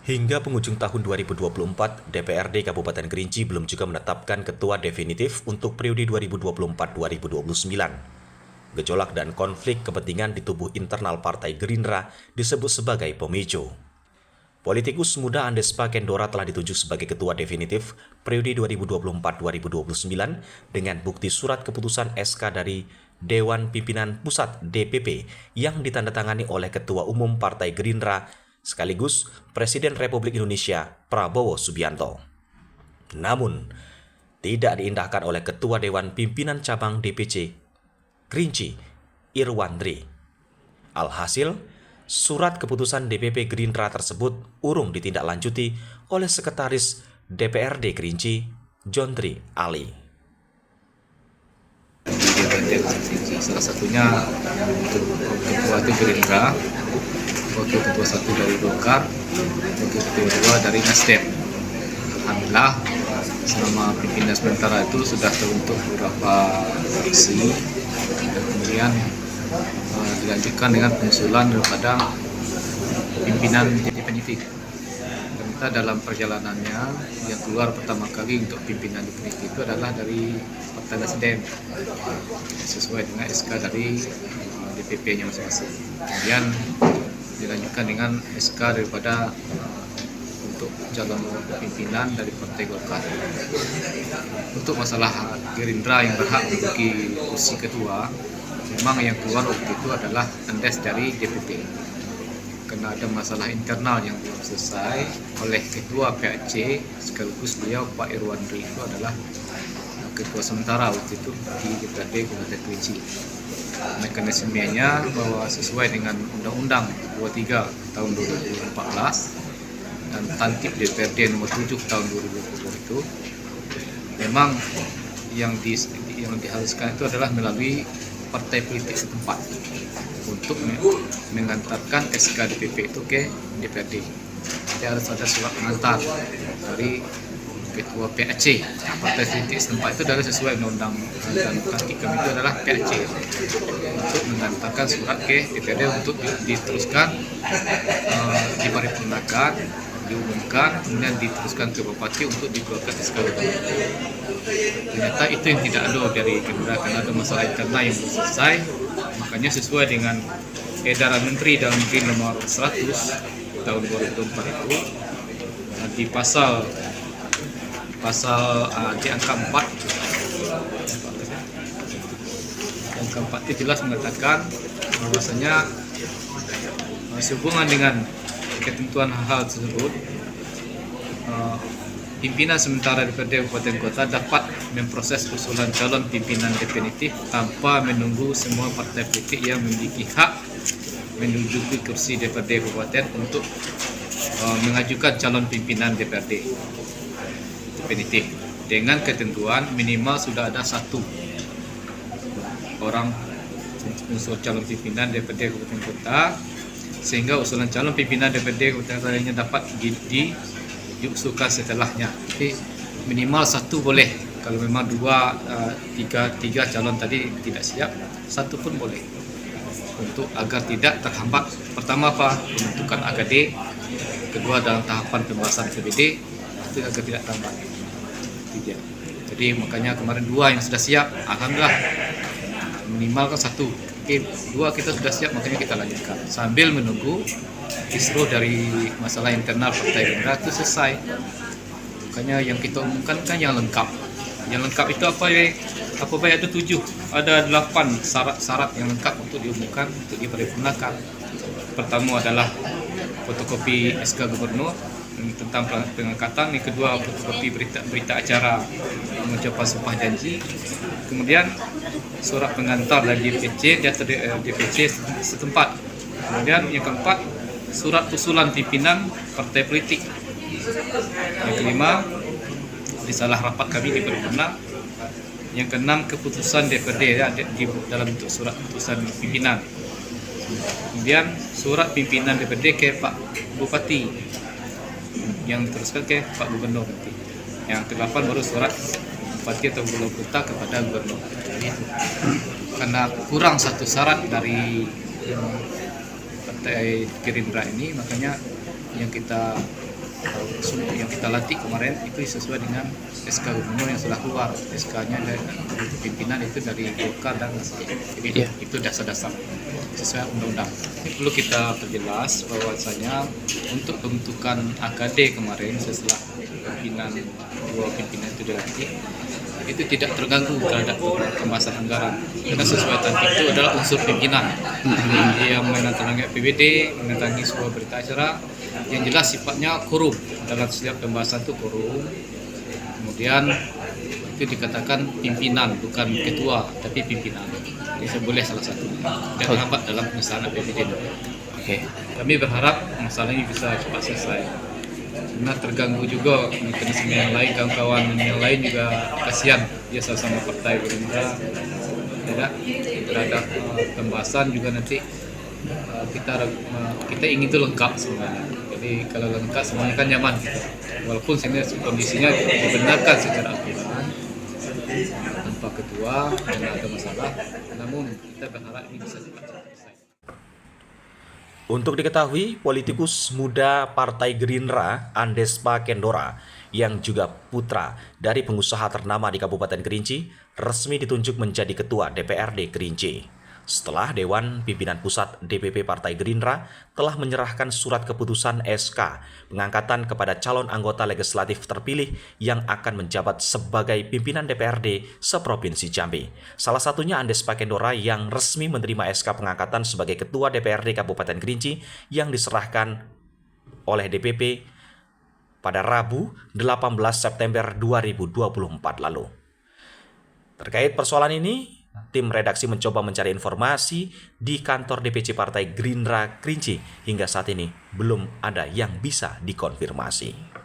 Hingga penghujung tahun 2024, DPRD Kabupaten Kerinci belum juga menetapkan ketua definitif untuk periode 2024-2029. Gejolak dan konflik kepentingan di tubuh internal Partai Gerindra disebut sebagai pemicu. Politikus muda Andes Pakendora telah ditunjuk sebagai ketua definitif periode 2024-2029 dengan bukti surat keputusan SK dari Dewan Pimpinan Pusat DPP yang ditandatangani oleh Ketua Umum Partai Gerindra sekaligus Presiden Republik Indonesia Prabowo Subianto. Namun, tidak diindahkan oleh Ketua Dewan Pimpinan Cabang DPC Kerinci, Irwandri. Alhasil, surat keputusan DPP Gerindra tersebut urung ditindaklanjuti oleh Sekretaris DPRD Kerinci, Jondri Ali. Salah satunya untuk ketua itu Gerindra, wakil ketua satu dari Golkar, wakil ketua dua dari Nasdem. Alhamdulillah selama pimpinan sementara itu sudah terbentuk beberapa fraksi dan kemudian dilanjutkan dengan pengusulan daripada pimpinan definitif. Dan kita dalam perjalanannya yang keluar pertama kali untuk pimpinan definitif itu adalah dari Partai Nasdem sesuai dengan SK dari DPP-nya masing-masing. Kemudian dilanjutkan dengan SK daripada untuk calon pimpinan dari Partai Golkar. Untuk masalah Gerindra yang berhak menduduki kursi ketua, memang yang keluar waktu itu adalah Andes dari DPP. Karena ada masalah internal yang belum selesai oleh Ketua PAC, sekaligus beliau Pak Irwandri itu adalah ketua sementara waktu itu di DPRD Kabupaten Kerinci. Mekanismenya bahwa sesuai dengan Undang-Undang 23 tahun 2014 dan Tantip DPRD nomor 7 tahun 2020 itu memang yang diharuskan itu adalah melalui partai politik setempat untuk mengantarkan SK DPP itu ke DPRD. Jadi harus ada surat pengantar dari Ketua PAC. Partai politik setempat itu adalah sesuai undang-undang dan Tantip kami itu adalah PAC untuk mengantarkan surat ke DPRD untuk diteruskan diparipurnakan, diumumkan, kemudian diteruskan ke Bupati untuk dikeluarkan SK. Ternyata itu yang tidak ada dari Gerindra karena ada masalah internal yang belum selesai. Makanya sesuai dengan edaran Menteri Dalam Negeri nomor 100 tahun 2004 itu di pasal di angka 4 itu jelas mengatakan bahwasanya sehubungan dengan ketentuan hal tersebut, pimpinan sementara DPRD Kabupaten Kota dapat memproses usulan calon pimpinan definitif tanpa menunggu semua partai politik yang memiliki hak menduduki kursi DPRD Kabupaten untuk mengajukan calon pimpinan DPRD definitif dengan ketentuan minimal sudah ada satu orang unsur calon pimpinan DPRD Kabupaten Kota, sehingga usulan calon pimpinan DPRD Kabupaten lainnya dapat diusulkan setelahnya. Jadi minimal satu boleh. Kalau memang tiga calon tadi tidak siap, satu pun boleh. Untuk agar tidak terhambat. Pertama apa? Pembentukan AKD. Kedua dalam tahapan pembahasan PBD itu agar tidak terhambat. Tiga. Jadi makanya kemarin dua yang sudah siap, alhamdulillah minimal kan satu. Oke, dua kita sudah siap, makanya kita lanjutkan sambil menunggu kisruh dari masalah internal Partai Gerindra itu selesai. Makanya yang kita umumkan kan yang lengkap. Yang lengkap itu apa ya? Apa banyak itu 7. Ada 8 syarat yang lengkap untuk diumumkan, untuk diparipurnakan. Pertama adalah fotokopi SK Gubernur tentang pengangkatan. Yang kedua fotokopi berita acara pengucapan sumpah janji. Kemudian surat pengantar dari DPC setempat. Kemudian yang keempat, surat usulan pimpinan partai politik. Yang kelima, risalah rapat kami di paripurna. Yang keenam, keputusan DPRD di dalam bentuk surat keputusan pimpinan. Kemudian surat pimpinan DPRD ke Pak Bupati yang diteruskan ke Pak Gubernur nanti. Yang ke-8 baru surat Bupati atau Gubernur Kota kepada Gubernur. Karena kurang satu syarat dari Partai Gerindra ini, makanya yang kita usul yang kita latih kemarin itu sesuai dengan SK Gubernur yang sudah keluar. SK-nya dari pimpinan itu dari Golkar dan Nasdem. Jadi itu dasar-dasar sesuai undang-undang. Perlu kita perjelas bahwasanya untuk pembentukan AKD kemarin setelah dua pimpinan itu dilantik, itu tidak terganggu terhadap pembahasan anggaran karena sesuai tadi itu adalah unsur pimpinan yang menandatangani APBD, menandatangani sebuah berita acara yang jelas sifatnya korum. Dalam setiap pembahasan itu korum, kemudian itu dikatakan pimpinan, bukan ketua tapi pimpinan. Itu boleh salah satu dan lambat dalam pengesahan APBD. Kami berharap masalah ini bisa cepat selesai. Karena terganggu juga mekanisme yang lain, kawan-kawan yang lain juga kasihan, dia sama-sama partai Gerindra, tidak terhadap pembahasan juga nanti kita ingin itu lengkap sebenarnya. Jadi kalau lengkap semuanya kan nyaman gitu. Walaupun sebenarnya kondisinya dibenarkan secara aturan tanpa ketua tidak ada masalah, namun kita berharap ini bisa cepat selesai. Untuk diketahui, politikus muda Partai Gerindra, Andespa Kendora, yang juga putra dari pengusaha ternama di Kabupaten Kerinci, resmi ditunjuk menjadi Ketua DPRD Kerinci. Setelah Dewan Pimpinan Pusat DPP Partai Gerindra telah menyerahkan surat keputusan SK pengangkatan kepada calon anggota legislatif terpilih yang akan menjabat sebagai pimpinan DPRD seprovinsi Jambi. Salah satunya Andespa Kendora yang resmi menerima SK pengangkatan sebagai Ketua DPRD Kabupaten Kerinci yang diserahkan oleh DPP pada Rabu 18 September 2024 lalu. Terkait persoalan ini, tim redaksi mencoba mencari informasi di kantor DPC Partai Gerindra Kerinci. Hingga saat ini belum ada yang bisa dikonfirmasi.